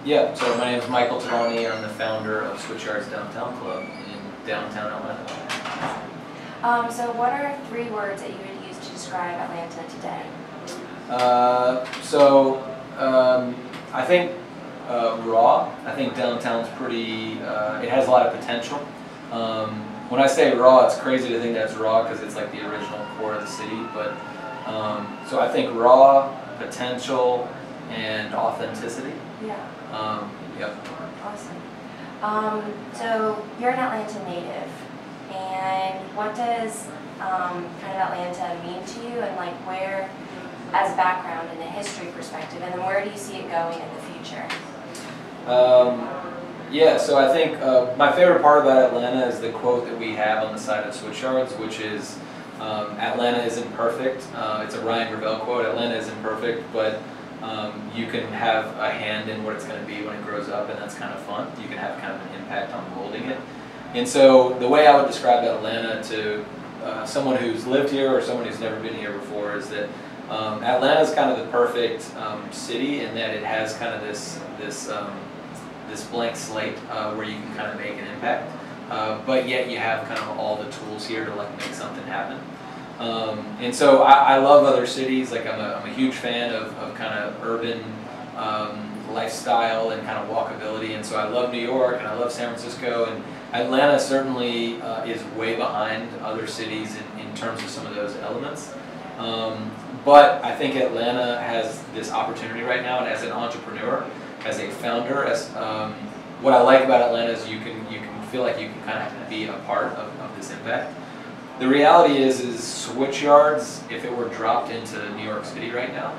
Yeah, so my name is Michael Tavani. I'm the founder of Switchyards Downtown Club in downtown Atlanta. So what are 3 words that you would use to describe Atlanta today? I think raw. I think downtown's pretty, it has a lot of potential. When I say raw, it's crazy to think that's raw because it's like the original core of the city, but so I think raw, potential, and authenticity. Yeah. Yep. Awesome. So you're an Atlanta native, and what does kind of Atlanta mean to you, and like where, as a background and a history perspective, and then where do you see it going in the future? Yeah, so I think my favorite part about Atlanta is the quote that we have on the side of Switchyards, which is Atlanta isn't perfect. It's a Ryan Gravel quote. Atlanta isn't perfect, but you can have a hand in what it's going to be when it grows up, and that's kind of fun. You can have kind of an impact on molding it. And so the way I would describe Atlanta to someone who's lived here or someone who's never been here before is that Atlanta is kind of the perfect city in that it has kind of this blank slate where you can kind of make an impact, but yet you have kind of all the tools here to like make something happen. And so I love other cities. Like I'm a huge fan of kind of urban lifestyle and kind of walkability. And so I love New York and I love San Francisco, and Atlanta certainly is way behind other cities in terms of some of those elements. But I think Atlanta has this opportunity right now, and as an entrepreneur, as a founder, as what I like about Atlanta is you can feel like you can kind of be a part of this impact. The reality is Switchyards, if it were dropped into New York City right now,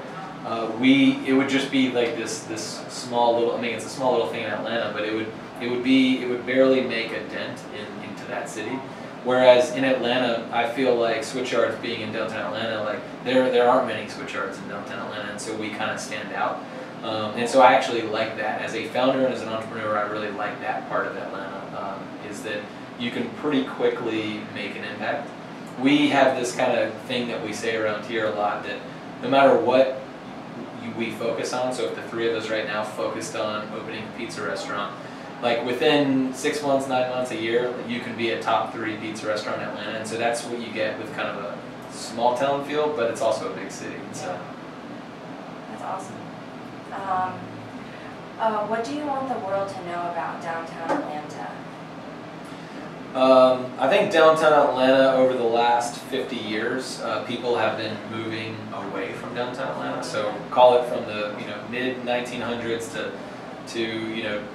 it would just be like this small little. I mean, it's a small little thing in Atlanta, but it would barely make a dent into that city. Whereas in Atlanta, I feel like Switchyards being in downtown Atlanta, like there aren't many Switchyards in downtown Atlanta, and so we kind of stand out. And so I actually like that. As a founder and as an entrepreneur, I really like that part of Atlanta, is that you can pretty quickly make an impact. We have this kind of thing that we say around here a lot, that no matter what we focus on, so if the 3 of us right now focused on opening a pizza restaurant, like within 6 months, 9 months, a year, you can be a top 3 pizza restaurant in Atlanta. And so that's what you get with kind of a small town feel, but it's also a big city. So that's awesome. What do you want the world to know about downtown Atlanta? I think downtown Atlanta over the last 50 years, people have been moving away from downtown Atlanta. So call it from the mid 1900s to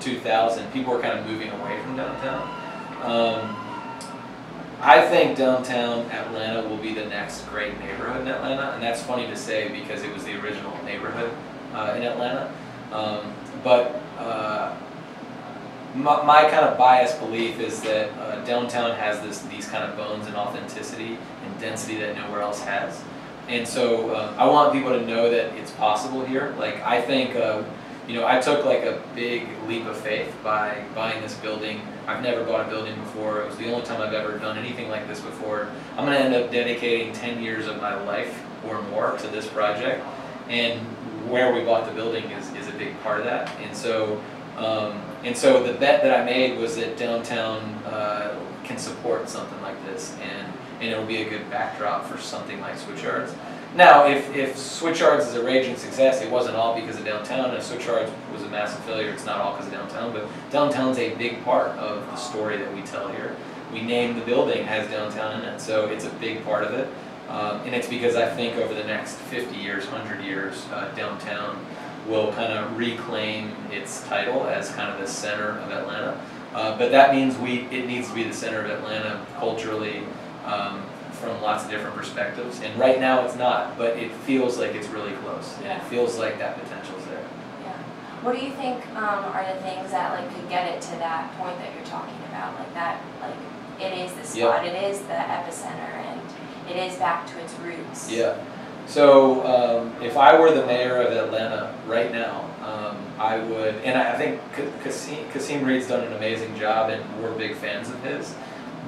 2000, people were kind of moving away from downtown. I think downtown Atlanta will be the next great neighborhood in Atlanta, and that's funny to say because it was the original neighborhood in Atlanta. But my kind of biased belief is that downtown has these kind of bones and authenticity and density that nowhere else has. And so I want people to know that it's possible here. Like I think, I took like a big leap of faith by buying this building. I've never bought a building before. It was the only time I've ever done anything like this before. I'm going to end up dedicating 10 years of my life or more to this project. And where we bought the building is a big part of that. And so the bet that I made was that downtown can support something like this, and it'll be a good backdrop for something like Switchyards. Now, if Switchyards is a raging success, it wasn't all because of downtown. If Switchyards was a massive failure, it's not all because of downtown, but downtown's a big part of the story that we tell here. We named the building has downtown in it, so it's a big part of it. And it's because I think over the next 50 years, 100 years, downtown will kind of reclaim its title as kind of the center of Atlanta. But that means it needs to be the center of Atlanta culturally, from lots of different perspectives. And right now it's not, but it feels like it's really close. And it feels like that potential's there. Yeah. What do you think are the things that could get it to that point that you're talking about? It is the spot, It is the epicenter, and it is back to its roots. Yeah. So if I were the mayor of Atlanta right now, I would, and I think Kasim Reed's done an amazing job, and we're big fans of his.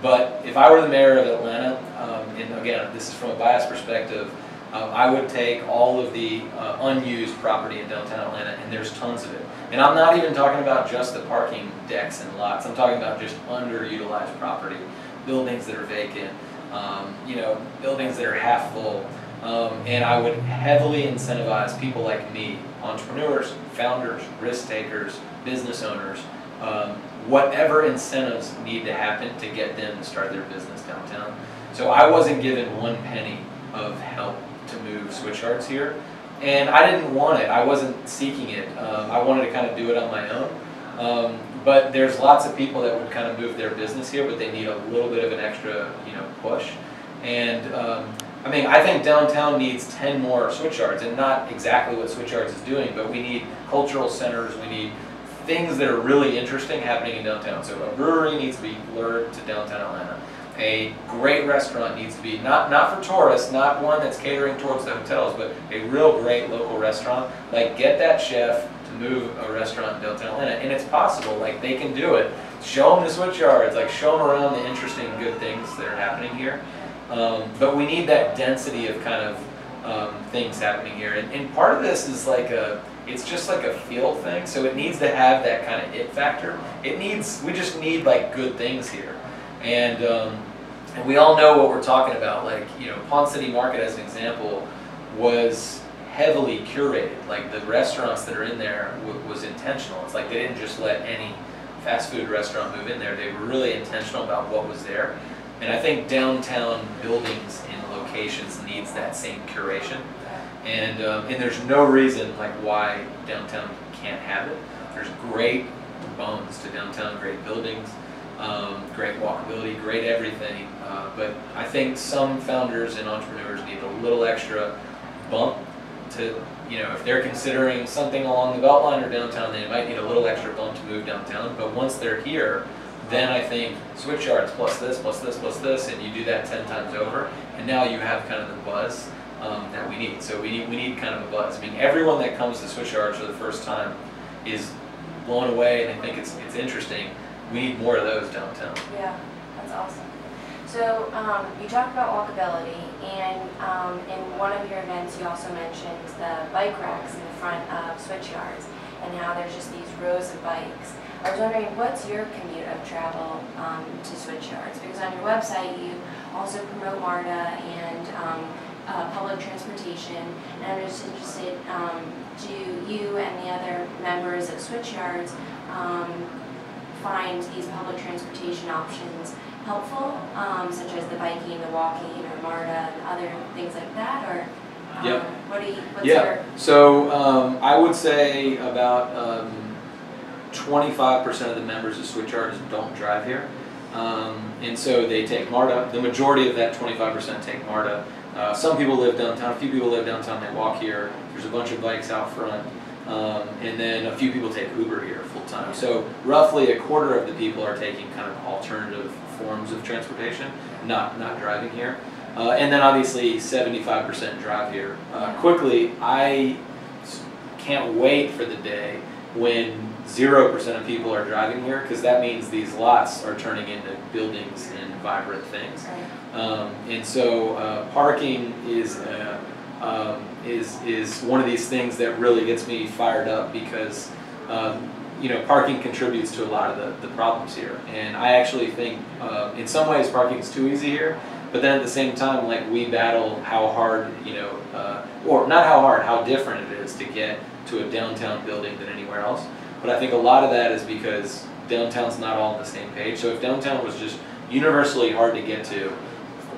But if I were the mayor of Atlanta, and again, this is from a biased perspective, I would take all of the unused property in downtown Atlanta, and there's tons of it. And I'm not even talking about just the parking decks and lots. I'm talking about just underutilized property, buildings that are vacant, you know, buildings that are half full. And I would heavily incentivize people like me, entrepreneurs, founders, risk takers, business owners, whatever incentives need to happen to get them to start their business downtown. So I wasn't given one penny of help to move Switchyards here, and I didn't want it. I wasn't seeking it. I wanted to kind of do it on my own. But there's lots of people that would kind of move their business here, but they need a little bit of an extra, you know, push. And I mean, I think downtown needs 10 more Switchyards, and not exactly what Switchyards is doing, but we need cultural centers, we need things that are really interesting happening in downtown. So a brewery needs to be lured to downtown Atlanta. A great restaurant needs to be, not for tourists, not one that's catering towards the hotels, but a real great local restaurant. Like, get that chef to move a restaurant in downtown Atlanta, and it's possible, like, they can do it. Show them the Switchyards, like, show them around the interesting good things that are happening here. But we need that density of kind of things happening here. And part of this is like it's just like a feel thing, so it needs to have that kind of it factor. We just need like good things here. And we all know what we're talking about. Like, you know, Pond City Market as an example was heavily curated. Like, the restaurants that are in there was intentional. It's like they didn't just let any fast food restaurant move in there. They were really intentional about what was there. And I think downtown buildings and locations needs that same curation. And there's no reason like why downtown can't have it. There's great bones to downtown, great buildings, great walkability, great everything. But I think some founders and entrepreneurs need a little extra bump to, you know, if they're considering something along the Beltline or downtown, they might need a little extra bump to move downtown. But once they're here, then I think Switchyards plus this, plus this, plus this, and you do that 10 times over, and now you have kind of the buzz that we need. So we need kind of a buzz. I mean, everyone that comes to Switchyards for the first time is blown away and they think it's interesting. We need more of those downtown. Yeah, that's awesome. So you talked about walkability, and in one of your events you also mentioned the bike racks in the front of Switchyards, and how there's just these rows of bikes. I was wondering, what's your commute of travel to Switchyards? Because on your website you also promote MARTA and public transportation, and I'm just interested, do you and the other members of Switchyards find these public transportation options helpful, such as the biking, the walking, or MARTA, and other things like that, or Yep. what's Yeah. your... So I would say about 25% of the members of Switchyards don't drive here, and so they take MARTA. The majority of that 25% take MARTA. Some people live downtown, a few people live downtown, they walk here. There's a bunch of bikes out front, and then a few people take Uber here full time. So roughly a quarter of the people are taking kind of alternative forms of transportation, not driving here. And then obviously 75% drive here. Quickly, I can't wait for the day when 0% of people are driving here, because that means these lots are turning into buildings and vibrant things. And so parking is one of these things that really gets me fired up, because you know, parking contributes to a lot of the problems here. And I actually think in some ways parking is too easy here, but then at the same time, like, we battle how hard, you know, or not how hard, how different it is to get to a downtown building than anywhere else. But I think a lot of that is because downtown's not all on the same page. So if downtown was just universally hard to get to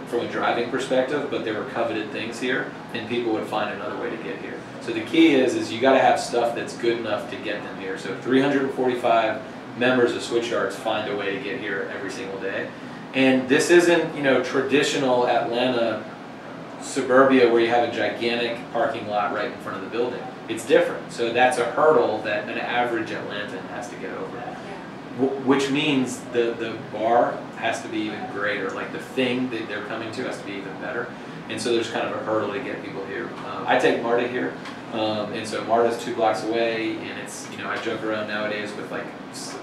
from a driving perspective, but there were coveted things here, then people would find another way to get here. So the key is you got to have stuff that's good enough to get them here. So 345 members of Switchyards find a way to get here every single day. And this isn't, you know, traditional Atlanta suburbia where you have a gigantic parking lot right in front of the building. It's different. So that's a hurdle that an average Atlantan has to get over. Which means the bar has to be even greater. Like, the thing that they're coming to has to be even better. And so there's kind of a hurdle to get people here. I take MARTA here, and so MARTA's 2 blocks away, and it's, you know, I joke around nowadays with, like,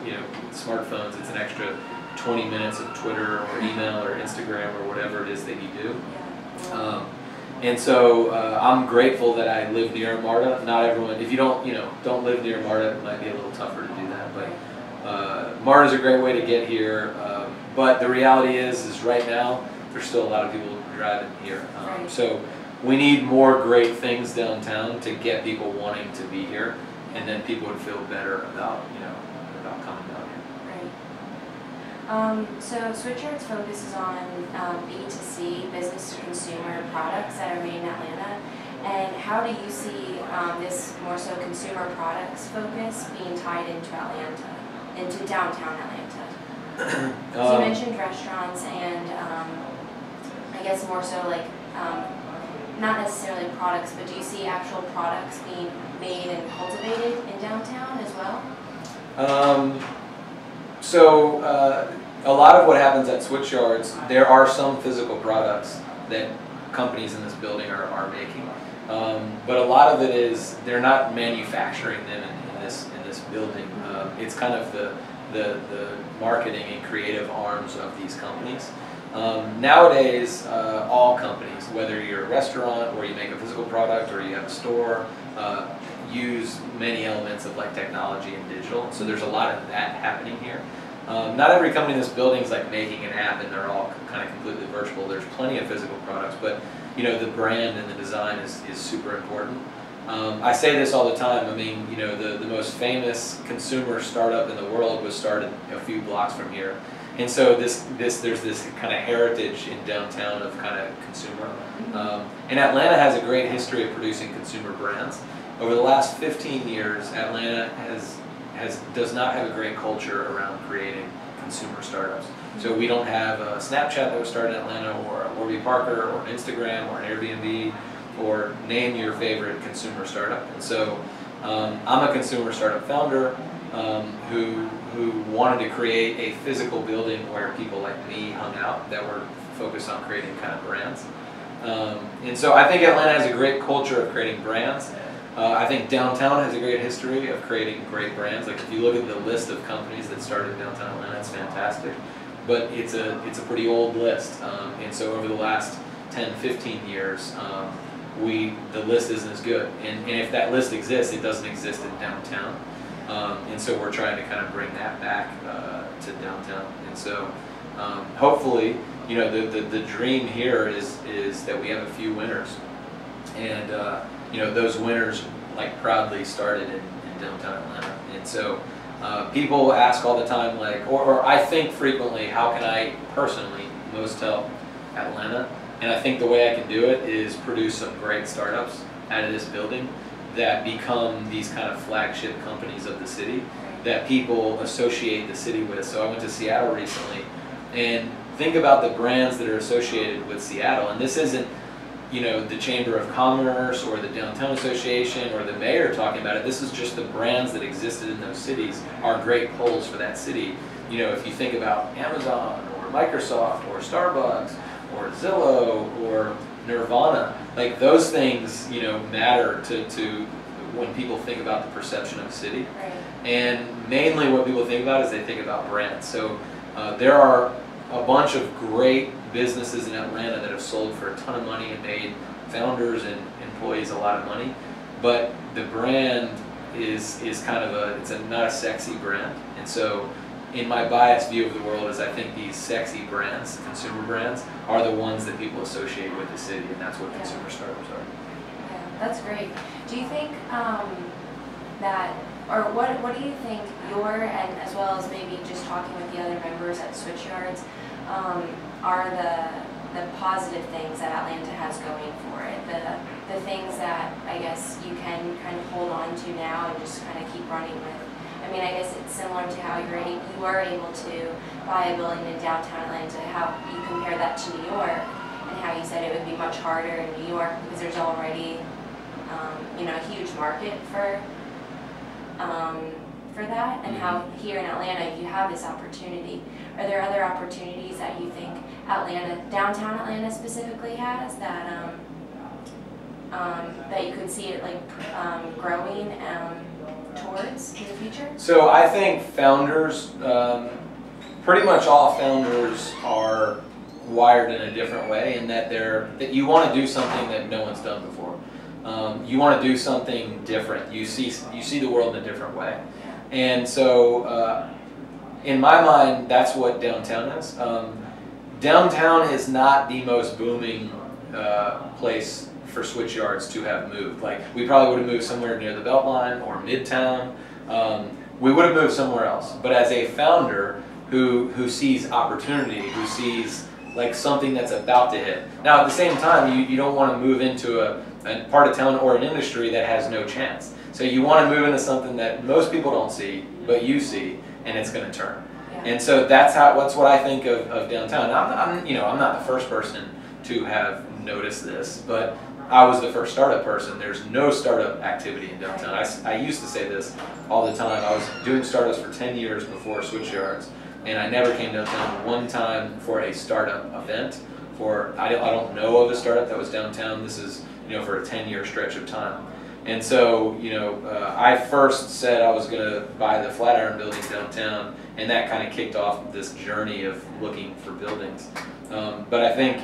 you know, smartphones, it's an extra 20 minutes of Twitter or email or Instagram or whatever it is that you do. And so I'm grateful that I live near MARTA. Not everyone, if you don't live near MARTA, it might be a little tougher to do that. But MARTA is a great way to get here. But the reality is right now there's still a lot of people driving here. So we need more great things downtown to get people wanting to be here, and then people would feel better about about coming down here. Right. So Switchyards focuses on B2C, business to consumer products that are made in Atlanta. And how do you see this more so consumer products focus being tied into Atlanta, into downtown Atlanta? So you mentioned restaurants and I guess more so like not necessarily products, but do you see actual products being made and cultivated in downtown as well? A lot of what happens at Switchyards, there are some physical products that companies in this building are making, but a lot of it is they're not manufacturing them in this building. It's kind of the marketing and creative arms of these companies. Nowadays, all companies, whether you're a restaurant or you make a physical product or you have a store, use many elements of like technology and digital. So there's a lot of that happening here. Not every company in this building is like making an app and they're all kind of completely virtual. There's plenty of physical products, but the brand and the design is super important. I say this all the time. I mean, the most famous consumer startup in the world was started a few blocks from here. And so there's this kind of heritage in downtown of kind of consumer. And Atlanta has a great history of producing consumer brands. Over the last 15 years, Atlanta does not have a great culture around creating consumer startups. So we don't have a Snapchat that was started in Atlanta, or a Warby Parker, or an Instagram, or an Airbnb, or name your favorite consumer startup. And so I'm a consumer startup founder who wanted to create a physical building where people like me hung out that were focused on creating kind of brands. And so I think Atlanta has a great culture of creating brands. I think downtown has a great history of creating great brands. Like if you look at the list of companies that started downtown Atlanta, it's fantastic. But it's a pretty old list. And so over the last 10, 15 years, the list isn't as good. And if that list exists, it doesn't exist in downtown. And so we're trying to kind of bring that back to downtown. And so hopefully, the dream here is that we have a few winners. And those winners like proudly started in downtown Atlanta. And so people ask all the time, like, or I think frequently, how can I personally most help Atlanta? And I think the way I can do it is produce some great startups out of this building that become these kind of flagship companies of the city that people associate the city with. So I went to Seattle recently, and think about the brands that are associated with Seattle. And this isn't the Chamber of Commerce or the Downtown Association or the mayor talking about it. This is just the brands that existed in those cities are great pulls for that city. If you think about Amazon or Microsoft or Starbucks or Zillow or Nirvana, like those things, matter to when people think about the perception of a city. Right. And mainly what people think about is they think about brands. So there are a bunch of great businesses in Atlanta that have sold for a ton of money and made founders and employees a lot of money, but the brand is kind of not a sexy brand. And so in my biased view of the world is I think these sexy brands, consumer brands, are the ones that people associate with the city, and that's what consumer startups are. Yeah, that's great. Do you think what do you think and as well as maybe just talking with the other members at Switchyards, are the positive things that Atlanta has going for it, the things that I guess you can kind of hold on to now and just kind of keep running with? I mean, I guess it's similar to how you were able to buy a building in downtown Atlanta, how you compare that to New York, and how you said it would be much harder in New York because there's already a huge market for that, and how here in Atlanta you have this opportunity. Are there other opportunities that you think downtown Atlanta specifically has that that you could see it like growing towards in the future? So I think founders, pretty much all founders are wired in a different way, in that that you want to do something that no one's done before. You want to do something different. You see the world in a different way, and so in my mind, that's what downtown is. Downtown is not the most booming place for Switchyards to have moved. Like, we probably would have moved somewhere near the Beltline or Midtown. We would have moved somewhere else. But as a founder who sees opportunity, who sees like something that's about to hit. Now at the same time, you don't want to move into a part of town or an industry that has no chance. So you want to move into something that most people don't see, but you see, and it's going to turn. Yeah. And so that's what I think of downtown. I'm not the first person to have noticed this, but I was the first startup person. There's no startup activity in downtown. I used to say this all the time. I was doing startups for 10 years before Switchyards, and I never came downtown one time for a startup event. I don't know of a startup that was downtown. This is for a 10-year stretch of time. And so I first said I was going to buy the Flatiron building downtown, and that kind of kicked off this journey of looking for buildings. But I think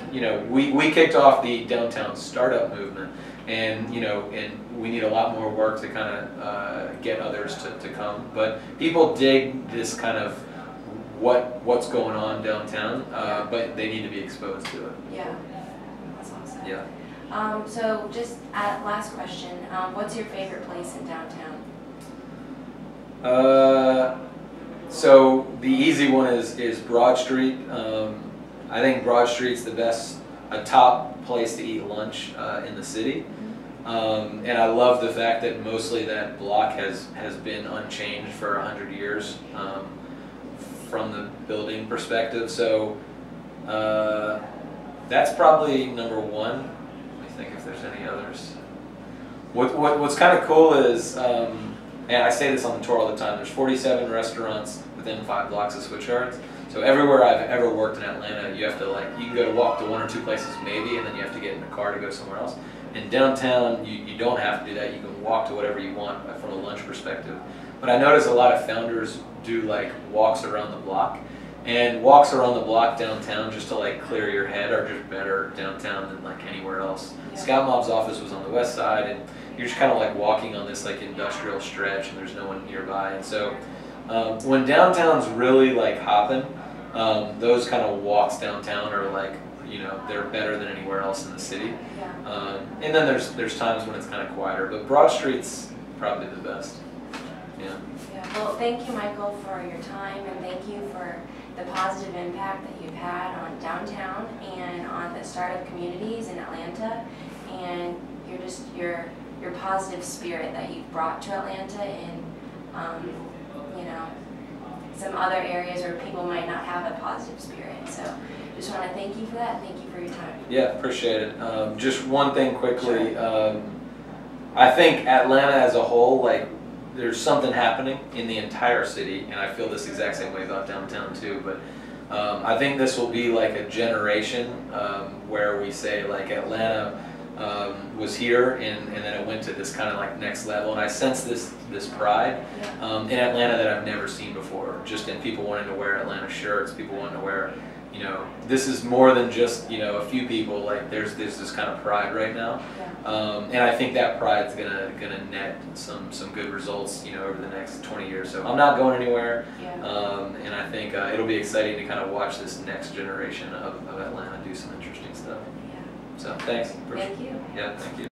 we kicked off the downtown startup movement, and and we need a lot more work to kind of get others to come. But people dig this kind of what's going on downtown, but they need to be exposed to it. Yeah, that's awesome. Yeah. So just last question, what's your favorite place in downtown? So the easy one is Broad Street. I think Broad Street's a top place to eat lunch in the city. And I love the fact that mostly that block has been unchanged for 100 years from the building perspective. So that's probably number one. Let me think if there's any others. What's kind of cool is, and I say this on the tour all the time, there's 47 restaurants within 5 blocks of Switchyards. So everywhere I've ever worked in Atlanta, you have to you can walk to 1 or 2 places maybe, and then you have to get in a car to go somewhere else. In downtown, you don't have to do that. You can walk to whatever you want from a lunch perspective. But I notice a lot of founders do walks around the block. And walks around the block downtown just to clear your head are just better downtown than anywhere else. Yeah. Scout Mob's office was on the west side, and you're just kind of walking on this industrial stretch, and there's no one nearby. And so when downtown's really hopping, those kind of walks downtown are they're better than anywhere else in the city. Yeah. And then there's times when it's kind of quieter, but Broad Street's probably the best. Yeah. Yeah. Well, thank you, Michael, for your time, and thank you for the positive impact that you've had on downtown and on the startup communities in Atlanta, and your positive spirit that you've brought to Atlanta and some other areas where people might not have a positive spirit. So just want to thank you for that. Thank you for your time. Yeah, appreciate it. Just one thing quickly. Sure. I think Atlanta as a whole, there's something happening in the entire city, and I feel this exact same way about downtown too, but I think this will be a generation where we say Atlanta was here, and then it went to this kind of next level, and I sense this pride in Atlanta that I've never seen before, just in people wanting to wear Atlanta shirts, people wanting to wear, this is more than just a few people. There's this kind of pride right now, and I think that pride's gonna net some good results over the next 20 years. So I'm not going anywhere, and I think it'll be exciting to kind of watch this next generation of Atlanta do some interesting stuff. So thanks. Thank you. Yeah, thank you.